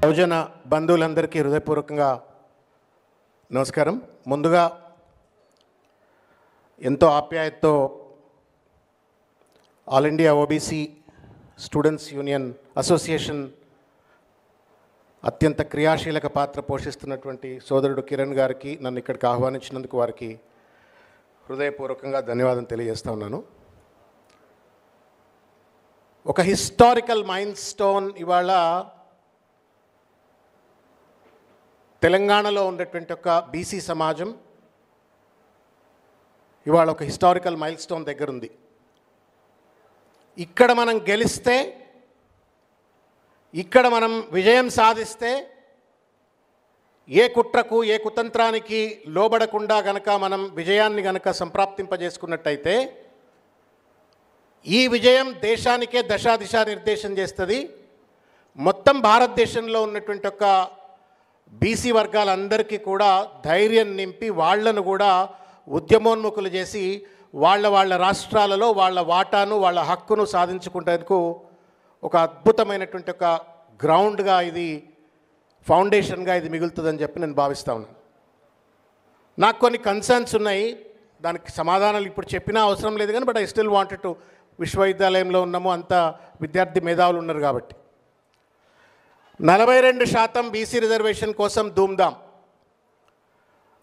బహుజన బంధువులందరికీ హృదయపూర్వకంగా నమస్కారం. ముందుగా ఎంతో ఆప్యాయతతో all India OBC students union association అత్యంత క్రియాశీలక పాత్ర పోషిస్తున్నటువంటి సోదరుడు కిరణ్ గారికి నన్ను ఇక్కడికి ఆహ్వానించినందుకు వారికి హృదయపూర్వకంగా ధన్యవాదం తెలియజేస్తా ఉన్నాను. ఒక హిస్టారికల్ మైల్ స్టోన్ ఇవాళ తెలంగాణలో ఉన్నటువంటి ఒక బీసీ సమాజం ఇవాళ ఒక హిస్టారికల్ మైల్ స్టోన్ దగ్గర ఉంది. ఇక్కడ మనం గెలిస్తే, ఇక్కడ మనం విజయం సాధిస్తే, ఏ కుట్రకు ఏ కుతంత్రానికి లోబడకుండా గనక మనం విజయాన్ని గనక సంప్రాప్తింపజేసుకున్నట్టయితే ఈ విజయం దేశానికే దశా నిర్దేశం చేస్తుంది. మొత్తం భారతదేశంలో ఉన్నటువంటి ఒక బీసీ వర్గాలందరికీ కూడా ధైర్యం నింపి వాళ్లను కూడా ఉద్యమోన్ముఖులు చేసి వాళ్ళ రాష్ట్రాలలో వాళ్ళ వాటాను వాళ్ళ హక్కును సాధించుకుంటేందుకు ఒక అద్భుతమైనటువంటి ఒక గ్రౌండ్గా ఇది, ఫౌండేషన్గా ఇది మిగులుతుందని చెప్పి నేను భావిస్తా ఉన్నాను. నాకు కొన్ని కన్సర్న్స్ ఉన్నాయి, దానికి సమాధానాలు ఇప్పుడు చెప్పినా అవసరం లేదు కానీ but I still wanted to. విశ్వవిద్యాలయంలో ఉన్నాము, అంత విద్యార్థి మేధావులు ఉన్నారు కాబట్టి. 42% బీసీ రిజర్వేషన్ కోసం ధూమ్ధాం.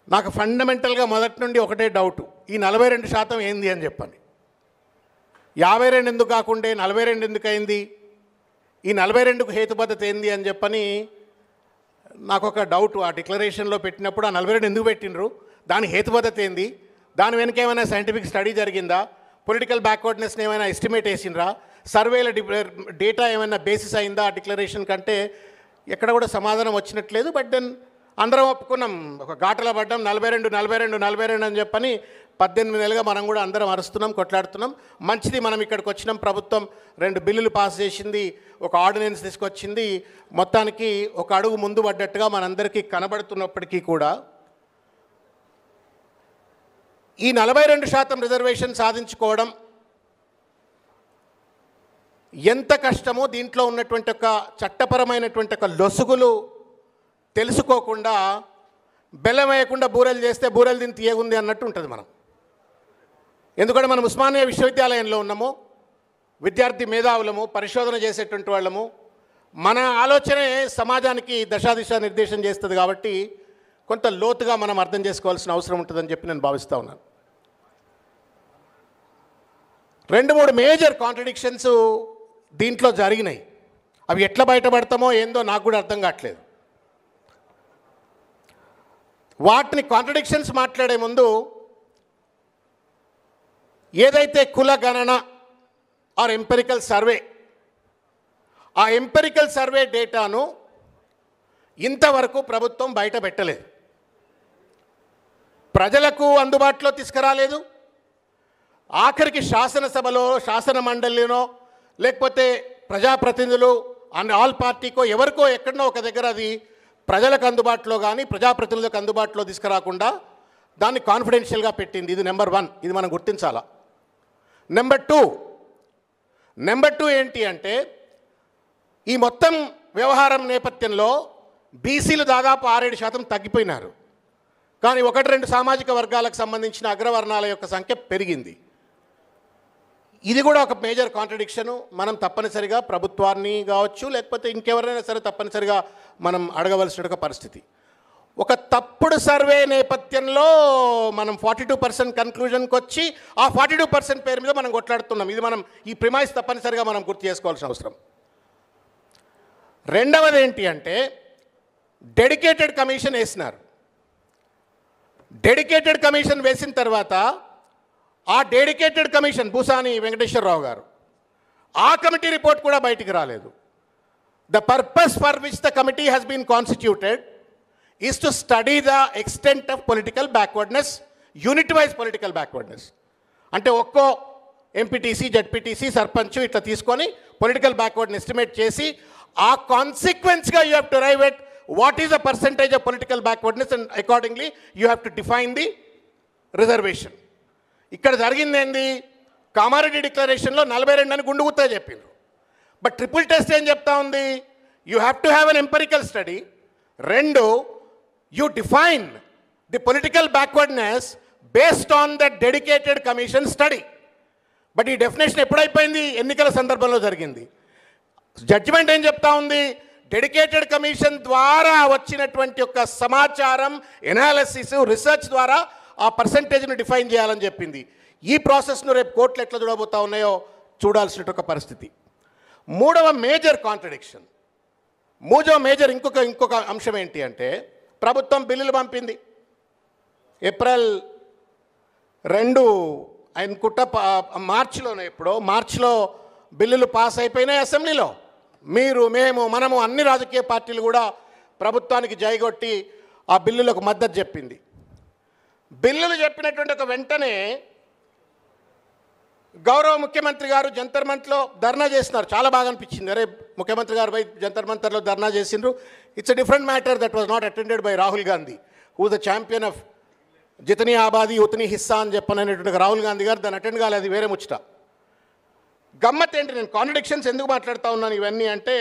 నాకు ఫండమెంటల్గా మొదటి నుండి ఒకటే డౌటు, ఈ 42% ఏంది అని చెప్పండి. 52 ఎందుకు కాకుండా 42 ఎందుకు అయింది, ఈ 42కు హేతుబద్ధత ఏంది అని చెప్పని నాకు ఒక డౌటు. ఆ డిక్లరేషన్లో పెట్టినప్పుడు ఆ 42 ఎందుకు పెట్టినరు, దాని హేతుబద్ధత ఏంది, దాని వెనక ఏమైనా సైంటిఫిక్ స్టడీ జరిగిందా, పొలిటికల్ బ్యాక్వర్డ్నెస్ని ఏమైనా ఎస్టిమేట్ వేసిండ్రా, సర్వేల డేటా ఏమైనా బేసిస్ అయిందా ఆ డిక్లరేషన్ కంటే, ఎక్కడ కూడా సమాధానం వచ్చినట్లేదు. బట్ దెన్ అందరం ఒప్పుకున్నాం, ఒక ఘాటలో పడ్డాం, 42 అని చెప్పని 18 నెలలుగా మనం కూడా అందరం అరుస్తున్నాం, కొట్లాడుతున్నాం. మంచిది, మనం ఇక్కడికి వచ్చినాం, ప్రభుత్వం 2 బిల్లులు పాస్ చేసింది, ఒక ఆర్డినెన్స్ తీసుకొచ్చింది, మొత్తానికి ఒక అడుగు ముందు పడ్డట్టుగా మనందరికీ కనబడుతున్నప్పటికీ కూడా ఈ 42% రిజర్వేషన్ సాధించుకోవడం ఎంత కష్టమో, దీంట్లో ఉన్నటువంటి ఒక చట్టపరమైనటువంటి ఒక లొసుగులు తెలుసుకోకుండా బెల్లం వేయకుండా బూరెలు చేస్తే బూరెలు దీన్ని తీయగుంది అన్నట్టు ఉంటుంది మనం. ఎందుకంటే మనం ఉస్మానియా విశ్వవిద్యాలయంలో ఉన్నాము, విద్యార్థి మేధావులము, పరిశోధన చేసేటువంటి వాళ్ళము, మన ఆలోచనే సమాజానికి దశా నిర్దేశం చేస్తుంది కాబట్టి కొంత లోతుగా మనం అర్థం చేసుకోవాల్సిన అవసరం ఉంటుందని చెప్పి నేను భావిస్తూ ఉన్నాను. 2-3 మేజర్ కాంట్రడిక్షన్స్ దీంట్లో జరిగినాయి. అవి ఎట్లా బయటపడతామో ఏందో నాకు కూడా అర్థం కావట్లేదు. వాటిని కాంట్రడిక్షన్స్ మాట్లాడే ముందు ఏదైతే కుల గణన ఆర్ ఎంపెరికల్ సర్వే, ఆ ఎంపెరికల్ సర్వే డేటాను ఇంతవరకు ప్రభుత్వం బయట పెట్టలేదు, ప్రజలకు అందుబాటులో తీసుకురాలేదు. ఆఖరికి శాసనసభలో, శాసన మండలిలో, లేకపోతే ప్రజాప్రతినిధులు ఆల్ పార్టీకో ఎవరికో ఎక్కడనో ఒక దగ్గర అది ప్రజలకు అందుబాటులో కానీ ప్రజాప్రతినిధులకు అందుబాటులో తీసుకురాకుండా దాన్ని కాన్ఫిడెన్షియల్గా పెట్టింది. ఇది నెంబర్ 1, ఇది మనం గుర్తించాలా. నెంబర్ 2 ఏంటి అంటే, ఈ మొత్తం వ్యవహారం నేపథ్యంలో బీసీలు దాదాపు 6-7% తగ్గిపోయినారు, కానీ 1-2 సామాజిక వర్గాలకు సంబంధించిన అగ్రవర్ణాల యొక్క సంఖ్య పెరిగింది. ఇది కూడా ఒక మేజర్ కాంట్రడిక్షను. మనం తప్పనిసరిగా ప్రభుత్వాన్ని కావచ్చు, లేకపోతే ఇంకెవరైనా సరే తప్పనిసరిగా మనం అడగవలసిన ఒక పరిస్థితి. ఒక తప్పుడు సర్వే నేపథ్యంలో మనం 42% కన్క్లూజన్కి వచ్చి ఆ 42% పేరు మీద మనం కొట్లాడుతున్నాం. ఇది మనం ఈ ప్రిమైస్ తప్పనిసరిగా మనం గుర్తు చేసుకోవాల్సిన అవసరం. రెండవది ఏంటి అంటే, డెడికేటెడ్ కమిషన్ వేసినారు. డెడికేటెడ్ కమిషన్ వేసిన తర్వాత ఆ డెడికేటెడ్ కమిషన్ భూసాని వెంకటేశ్వరరావు గారు, ఆ కమిటీ రిపోర్ట్ కూడా బయటికి రాలేదు. The purpose for which the committee has been constituted is to study the extent of political backwardness, unit wise political backwardness. అంటే ఒక్కో ఎంపీటీసీ, జడ్పీటీసీ, సర్పంచ్ ఇట్లా తీసుకొని పొలిటికల్ బ్యాక్వర్డ్ని ఎస్టిమేట్ చేసి ఆ కాన్సిక్వెన్స్గా you have to arrive at what is the percentage of political backwardness and accordingly you have to define the reservation. ఇక్కడ జరిగింది ఏంది, కామారెడ్డి డిక్లరేషన్లో 42 అని గుండుగుత్తా చెప్పిండ్రు. బట్ ట్రిపుల్ టెస్ట్ ఏం చెప్తా ఉంది, you have to have an empirical study. రెండు, you define the political backwardness based on the dedicated commission study. But ఈ డెఫినేషన్ ఎప్పుడైపోయింది? ఎన్నికల సందర్భంలో జరిగింది. జడ్జిమెంట్ ఏం చెప్తా ఉంది? డెడికేటెడ్ కమిషన్ ద్వారా వచ్చినటువంటి యొక్క సమాచారం, ఎనాలిసిస్, రీసెర్చ్ ద్వారా ఆ పర్సంటేజ్ను డిఫైన్ చేయాలని చెప్పింది. ఈ ప్రాసెస్ను రేపు కోర్టులు ఎట్లా చూడబోతా ఉన్నాయో చూడాల్సిన ఒక పరిస్థితి. మూడవ మేజర్ కాంట్రడిక్షన్, ఇంకొక అంశం ఏంటి అంటే, ప్రభుత్వం బిల్లులు పంపింది. ఏప్రిల్ 2 అనుకుంటా మార్చిలో బిల్లులు పాస్ అయిపోయినాయి అసెంబ్లీలో. మనము అన్ని రాజకీయ పార్టీలు కూడా ప్రభుత్వానికి జైగొట్టి ఆ బిల్లులకు మద్దతు చెప్పింది. బిల్లులు చెప్పినటువంటి ఒక వెంటనే గౌరవ ముఖ్యమంత్రి గారు జంతర్ మంత్లో ధర్నా చేసినారు. చాలా బాగా అనిపించింది. అరే, ముఖ్యమంత్రి గారు పోయి జంతర్ మంతర్లో ధర్నా చేసిండ్రు. It's a different matter that was not attended by Rahul Gandhi, who the champion of జితనీ ఆబాదీ ఉతనీ హిస్సా అని చెప్పననేటువంటి రాహుల్ గాంధీ గారు దాన్ని అటెండ్ కాలేదు. వేరే ముచ్చట. గమ్మత్ ఏంటి, నేను కాంట్రడిక్షన్స్ ఎందుకు మాట్లాడుతూ ఉన్నాను ఇవన్నీ అంటే,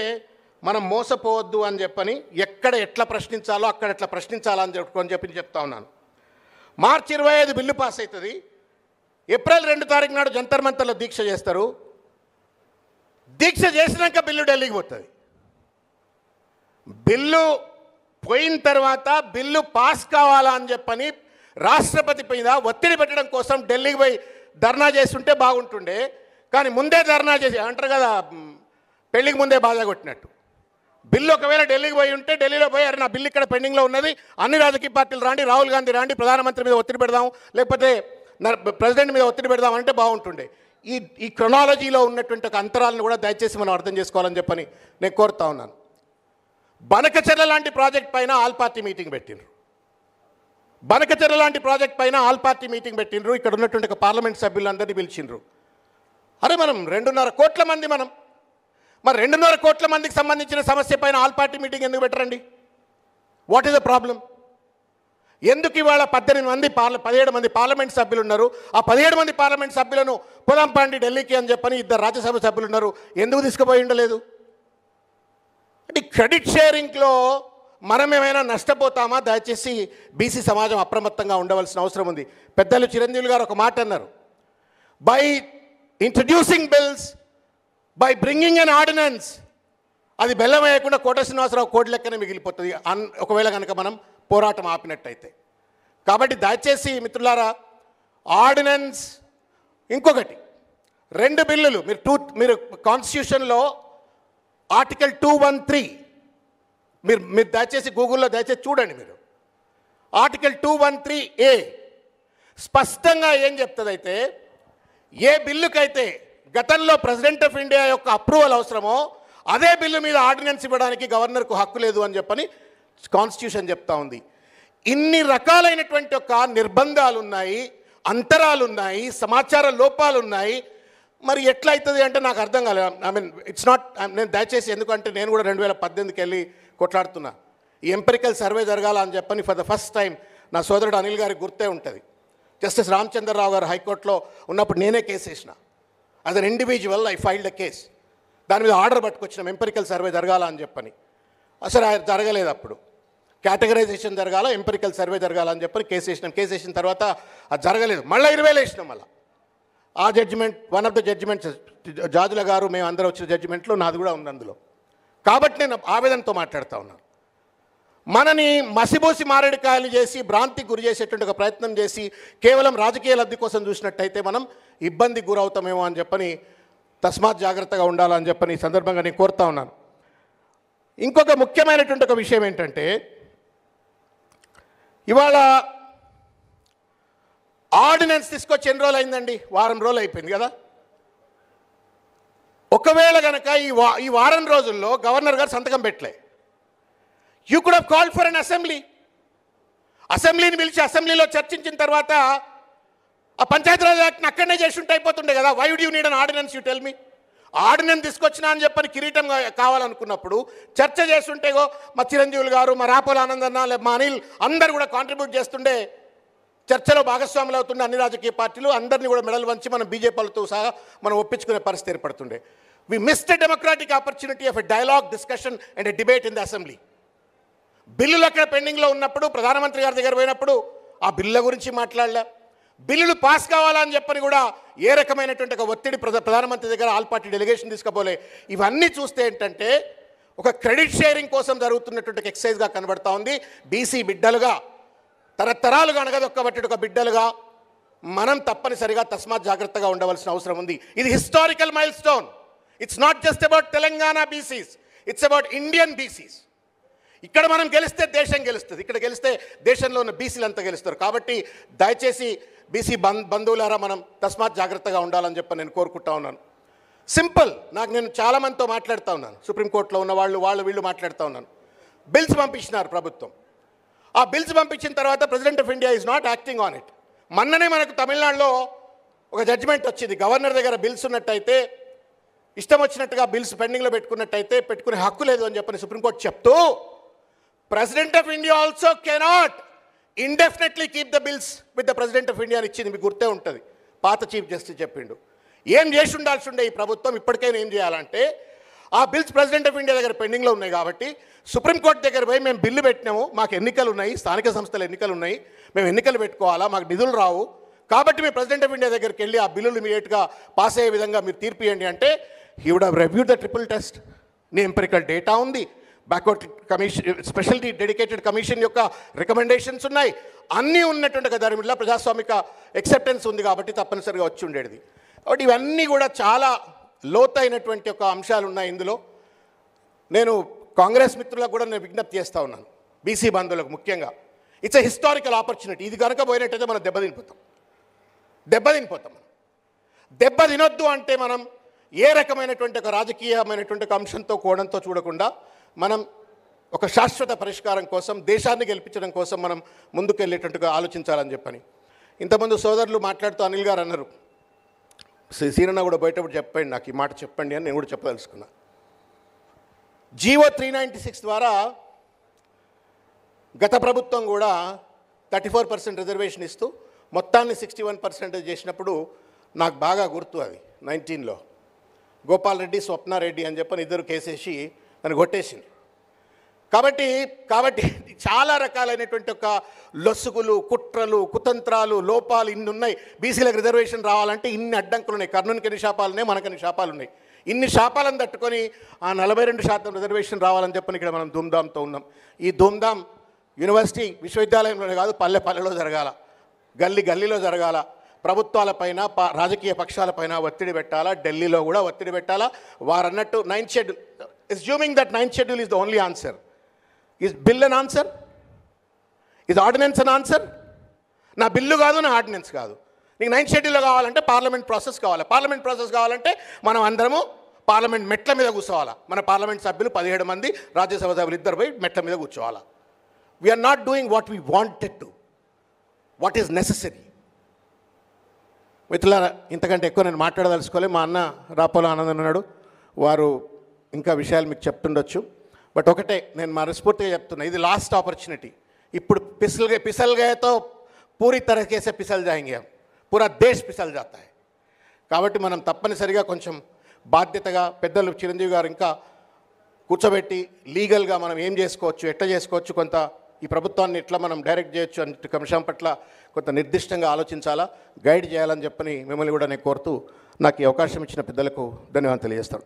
మనం మోసపోవద్దు అని చెప్పని, ఎక్కడ ఎట్లా ప్రశ్నించాలో అక్కడ ఎట్లా ప్రశ్నించాలో అని చెప్పి చెప్తా ఉన్నాను. మార్చి 25 బిల్లు పాస్ అవుతుంది. ఏప్రిల్ 2 తారీఖు నాడు జంతర్ మంతర్లో దీక్ష చేస్తారు. దీక్ష చేసినాక బిల్లు ఢిల్లీకి పోతుంది. బిల్లు పోయిన తర్వాత బిల్లు పాస్ కావాలా అని చెప్పని రాష్ట్రపతి పైన ఒత్తిడి పెట్టడం కోసం ఢిల్లీకి పోయి ధర్నా చేస్తుంటే బాగుంటుండే. కానీ ముందే ధర్నా చేసి అంటారు కదా, పెళ్లికి ముందే బాధ కొట్టినట్టు. బిల్లు ఒకవేళ ఢిల్లీకి పోయి ఉంటే ఢిల్లీలో పోయి, అరే నా బిల్లు ఇక్కడ పెండింగ్లో ఉన్నది, అన్ని రాజకీయ పార్టీలు రాండి, రాహుల్ గాంధీ రాండి, ప్రధానమంత్రి మీద ఒత్తిడి పెడదాం, లేకపోతే ప్రెసిడెంట్ మీద ఒత్తిడి పెడదాం అంటే బాగుంటుండే. ఈ క్రొనాలజీలో ఉన్నటువంటి ఒక అంతరాలను కూడా దయచేసి మనం అర్థం చేసుకోవాలని చెప్పని నేను కోరుతా ఉన్నాను. బనకచెర్ల లాంటి ప్రాజెక్ట్ పైన ఆల్ పార్టీ మీటింగ్ పెట్టిండ్రు. ఇక్కడ ఉన్నటువంటి ఒక పార్లమెంట్ సభ్యులందరినీ పిలిచిండ్రు. అరే, మనం 2.5 కోట్ల మంది, మరి 2.5 కోట్ల మందికి సంబంధించిన సమస్య పైన ఆల్ పార్టీ మీటింగ్ ఎందుకు పెట్టరండి? What is the problem? ఎందుకు ఇవాళ 17 మంది పార్లమెంట్ సభ్యులు ఉన్నారు? ఆ 17 మంది పార్లమెంట్ సభ్యులను పొదంపండి ఢిల్లీకి అని చెప్పని 2 రాజ్యసభ సభ్యులు ఉన్నారు, ఎందుకు తీసుకుపోయి ఉండలేదు? అంటే క్రెడిట్ షేరింగ్లో మనం ఏమైనా నష్టపోతామా? దయచేసి బీసీ సమాజం అప్రమత్తంగా ఉండవలసిన అవసరం ఉంది. పెద్దలు చిరంజీవి గారు ఒక మాట అన్నారు, by introducing bills, by bringing an ordinance, అది బెల్లం వేయకుండా కోట శ్రీనివాసరావు కోడి లెక్కనే మిగిలిపోతుంది ఒకవేళ కనుక మనం పోరాటం ఆపినట్టయితే. కాబట్టి దయచేసి మిత్రులారా, ఆర్డినెన్స్, ఇంకొకటి 2 బిల్లులు మీరు కాన్స్టిట్యూషన్లో ఆర్టికల్ 213 మీరు దయచేసి గూగుల్లో దయచేసి చూడండి. మీరు ఆర్టికల్ 213A స్పష్టంగా ఏం చెప్తుందైతే, ఏ బిల్లుకైతే గతంలో ప్రెసిడెంట్ ఆఫ్ ఇండియా యొక్క అప్రూవల్ అవసరమో అదే బిల్లు మీద ఆర్డినెన్స్ ఇవ్వడానికి గవర్నర్కు హక్కు లేదు అని చెప్పని కాన్స్టిట్యూషన్ చెప్తా ఉంది. ఇన్ని రకాలైనటువంటి ఒక నిర్బంధాలు ఉన్నాయి, అంతరాలు ఉన్నాయి, సమాచార లోపాలు ఉన్నాయి. మరి ఎట్లా అవుతుంది అంటే నాకు అర్థం కాలేదు. ఇట్స్ నాట్, నేను దయచేసి, ఎందుకంటే నేను కూడా 2018కి వెళ్ళి కొట్లాడుతున్నా. ఈ ఎంపెరికల్ సర్వే జరగాల అని చెప్పని ఫర్ ద ఫస్ట్ టైం నా సోదరుడు అనిల్ గారికి గుర్తే ఉంటుంది. జస్టిస్ రామచంద్రరావు గారు హైకోర్టులో ఉన్నప్పుడు నేనే కేసు వేసిన. As an individual I filed a case. దాని మీద ఆర్డర్ పట్టుకొచ్చినాం ఎంపెరికల్ సర్వే జరగాల అని చెప్పని. అసలు జరగలేదు. అప్పుడు కేటగరైజేషన్ జరగాల, ఎంపెరికల్ సర్వే జరగాల అని చెప్పని కేసు వేసినాం. కేసు వేసిన తర్వాత అది జరగలేదు. మళ్ళీ 20,000 వేసినాం. మళ్ళీ ఆ judgment, one of the judgments, Jajula గారు మేము అందరూ వచ్చిన జడ్జిమెంట్లో నాది కూడా ఉంది అందులో. కాబట్టి నేను ఆవేదనతో మాట్లాడుతూ ఉన్నాను. మనని మసిబోసి మారేడుకాయలు చేసి భ్రాంతికి గురి చేసేటువంటి ఒక ప్రయత్నం చేసి కేవలం రాజకీయ లబ్ధి కోసం చూసినట్టయితే మనం ఇబ్బందికి గురవుతామేమో అని చెప్పని తస్మాత్ జాగ్రత్తగా ఉండాలని చెప్పని ఈ సందర్భంగా నేను కోరుతా ఉన్నాను. ఇంకొక ముఖ్యమైనటువంటి ఒక విషయం ఏంటంటే, ఇవాళ ఆర్డినెన్స్ తీసుకొచ్చి ఎన్ని రోజులు అయిందండి? వారం రోజులు అయిపోయింది కదా. ఒకవేళ కనుక ఈ వారం రోజుల్లో గవర్నర్ గారు సంతకం పెట్టలే, you could have called for an అసెంబ్లీని పిలిచి అసెంబ్లీలో చర్చించిన తర్వాత ఆ పంచాయతీరాజ్ యాక్ట్ని అక్కడనే చేసి ఉంటే అయిపోతుండే కదా. Why would you need an ordinance? You tell me. Ordinance తీసుకొచ్చినా అని చెప్పని కిరీటం కావాలనుకున్నప్పుడు చర్చ చేస్తుంటేగో మా చిరంజీవులు గారు, మా రాపోల ఆనందన్న, మా అనిల్ అందరు కూడా కాంట్రిబ్యూట్ చేస్తుండే, చర్చలో భాగస్వాములు అవుతుండే అన్ని రాజకీయ పార్టీలు, అందరినీ కూడా మెడలు వంచి మనం బీజేపీలతో సహా మనం ఒప్పించుకునే పరిస్థితి ఏర్పడుతుండే. We missed a democratic opportunity of a dialogue, discussion and a debate in the assembly. బిల్లులు అక్కడ పెండింగ్లో ఉన్నప్పుడు ప్రధానమంత్రి గారి దగ్గర పోయినప్పుడు ఆ బిల్లుల గురించి మాట్లాడలే. బిల్లులు పాస్ కావాలని చెప్పని కూడా ఏ రకమైనటువంటి ఒక ఒత్తిడి ప్రధానమంత్రి దగ్గర ఆల్ పార్టీ డెలిగేషన్ తీసుకుపోలే. ఇవన్నీ చూస్తే ఏంటంటే ఒక క్రెడిట్ షేరింగ్ కోసం జరుగుతున్నటువంటి ఎక్సైజ్గా కనబడతా ఉంది. బీసీ బిడ్డలుగా తరతరాలుగా అనగదొక్కబట్టి ఒక బిడ్డలుగా మనం తప్పనిసరిగా తస్మాత్ జాగ్రత్తగా ఉండవలసిన అవసరం ఉంది. ఇది historical mile stone. It's not just about Telangana BCs, it's about Indian BCs. ఇక్కడ మనం గెలిస్తే దేశం గెలుస్తుంది, ఇక్కడ గెలిస్తే దేశంలో ఉన్న బీసీలు అంతా గెలుస్తారు. కాబట్టి దయచేసి బీసీ బంధువులారా మనం తస్మాత్ జాగ్రత్తగా ఉండాలని చెప్పి నేను కోరుకుంటా ఉన్నాను. సింపుల్, నేను చాలామందితో మాట్లాడుతూ ఉన్నాను, సుప్రీంకోర్టులో ఉన్న వాళ్ళు వీళ్ళు మాట్లాడుతూ ఉన్నాను. బిల్స్ పంపించినారు ప్రభుత్వం. ఆ బిల్స్ పంపించిన తర్వాత president of India is not acting on it. మొన్ననే మనకు తమిళనాడులో ఒక జడ్జిమెంట్ వచ్చింది. గవర్నర్ దగ్గర బిల్స్ ఉన్నట్టయితే, ఇష్టం వచ్చినట్టుగా బిల్స్ పెండింగ్లో పెట్టుకున్నట్టయితే పెట్టుకునే హక్కు లేదు అని చెప్పని సుప్రీంకోర్టు చెప్తూ, president of India also cannot indefinitely keep the bills with the president of India అని ఇచ్చింది. మీకు గుర్తే ఉంటుంది, పాత చీఫ్ జస్టిస్ చెప్పిండు. ఏం చేసి ఉండాల్సి ఉండే ఈ ప్రభుత్వం ఇప్పటికైనా ఏం చేయాలంటే, ఆ బిల్స్ ప్రెసిడెంట్ ఆఫ్ ఇండియా దగ్గర పెండింగ్లో ఉన్నాయి కాబట్టి సుప్రీంకోర్టు దగ్గర పోయి మేము బిల్లు పెట్టినాము, మాకు ఎన్నికలు ఉన్నాయి, స్థానిక సంస్థల ఎన్నికలు ఉన్నాయి, మేము ఎన్నికలు పెట్టుకోవాలా, మాకు నిధులు రావు, కాబట్టి మీరు ప్రెసిడెంట్ ఆఫ్ ఇండియా దగ్గరికి వెళ్ళి ఆ బిల్లులు ఇమీడియట్గా పాస్ అయ్యే విధంగా మీరు తీర్పు ఇవ్వండి అంటే, he would have reviewed the triple test. నీ ఎంపిరికల్ డేటా ఉంది, backward commission, special dedicated commission యొక్క రికమెండేషన్స్ ఉన్నాయి, అన్నీ ఉన్నటువంటి దాని మీద ప్రజాస్వామిక ఎక్సెప్టెన్స్ ఉంది కాబట్టి తప్పనిసరిగా వచ్చి ఉండేది. కాబట్టి ఇవన్నీ కూడా చాలా లోతైనటువంటి ఒక అంశాలు ఉన్నాయి ఇందులో. నేను కాంగ్రెస్ మిత్రులకు కూడా నేను విజ్ఞప్తి చేస్తూ ఉన్నాను, బీసీ బంధువులకు ముఖ్యంగా. It's a historical opportunity. ఇది కనుక పోయినట్టయితే మనం దెబ్బతినిపోతాం. దెబ్బ తినొద్దు అంటే మనం ఏ రకమైనటువంటి ఒక రాజకీయమైనటువంటి ఒక అంశంతో కోణంతో చూడకుండా మనం ఒక శాశ్వత పరిష్కారం కోసం, దేశాన్ని గెలిపించడం కోసం మనం ముందుకెళ్ళేటట్టుగా ఆలోచించాలని చెప్పని. ఇంతకుముందు సోదరులు మాట్లాడుతూ అనిల్ గారు అన్నారు, సీనన్న కూడా బయటప్పుడు చెప్పండి, నాకు ఈ మాట చెప్పండి అని నేను కూడా చెప్పదలుచుకున్నా. జీవో 396 ద్వారా గత ప్రభుత్వం కూడా 34% రిజర్వేషన్ ఇస్తూ మొత్తాన్ని 61% చేసినప్పుడు నాకు బాగా గుర్తు. అది 19లో గోపాల్ రెడ్డి, స్వప్నారెడ్డి అని చెప్పని ఇద్దరు కేసేసి నన్ను కొట్టేసింది. కాబట్టి చాలా రకాలైనటువంటి ఒక లొసుగులు, కుట్రలు, కుతంత్రాలు, లోపాలు ఇన్ని ఉన్నాయి. బీసీలకు రిజర్వేషన్ రావాలంటే ఇన్ని అడ్డంకులు ఉన్నాయి. కర్నూలుకి ఎన్ని శాపాలు ఉన్నాయి, మనకు ఎన్ని శాపాలు ఉన్నాయి. ఇన్ని శాపాలను తట్టుకొని ఆ 42% రిజర్వేషన్ రావాలని చెప్పని ఇక్కడ మనం ధూమ్ధామ్తో ఉన్నాం. ఈ ధూమ్ధామ్ యూనివర్సిటీ విశ్వవిద్యాలయంలోనే కాదు, పల్లెలో జరగాల, గల్లీలో జరగాల. ప్రభుత్వాలపైన, రాజకీయ పక్షాలపైన ఒత్తిడి పెట్టాలా, ఢిల్లీలో కూడా ఒత్తిడి పెట్టాలా. వారన్నట్టు 9th schedule, assuming that 9th schedule is the only answer. Is bill an answer? Is ordinance an answer? నా బిల్లు కాదు, నా ఆర్డినెన్స్ కాదు. నీకు 9th షెడ్యూల్లో కావాలంటే పార్లమెంట్ ప్రాసెస్ కావాలి. పార్లమెంట్ ప్రాసెస్ కావాలంటే మనం అందరము పార్లమెంట్ మెట్ల మీద కూర్చోవాలా. మన పార్లమెంట్ సభ్యులు 17 మంది, రాజ్యసభ సభ్యులు 2 పోయి మెట్ల మీద కూర్చోవాలా. We're not doing what we wanted to, what is necessary. మిత్రులారా, ఇంతకంటే ఎక్కువ నేను మాట్లాడదలుచుకోలేదు. మా అన్న రాపోలో ఆనందన్ ఉన్నాడు, వారు ఇంకా విషయాలు మీకు చెప్తుండొచ్చు. బట్ ఒకటే నేను మనస్ఫూర్తిగా చెప్తున్నా, ఇది లాస్ట్ ఆపర్చునిటీ. ఇప్పుడు పిसल गए तो पूरी तरीके से पिसल जाएंगे, हम पूरा देश पिसल जाता है. కాబట్టి మనం తప్పనిసరిగా కొంచెం బాధ్యతగా పెద్దలు చిరంజీవి గారు ఇంకా కూర్చోబెట్టి లీగల్గా మనం ఏం చేసుకోవచ్చు, ఎట్లా చేసుకోవచ్చు, కొంత ఈ ప్రభుత్వాన్ని ఎట్లా మనం డైరెక్ట్ చేయొచ్చు అనే అంశం పట్ల కొంత నిర్దిష్టంగా ఆలోచించాలా, గైడ్ చేయాలని చెప్పని మిమ్మల్ని కూడా నేను కోరుతూ నాకు ఈ అవకాశం ఇచ్చిన పెద్దలకు ధన్యవాదాలు తెలియజేస్తాను.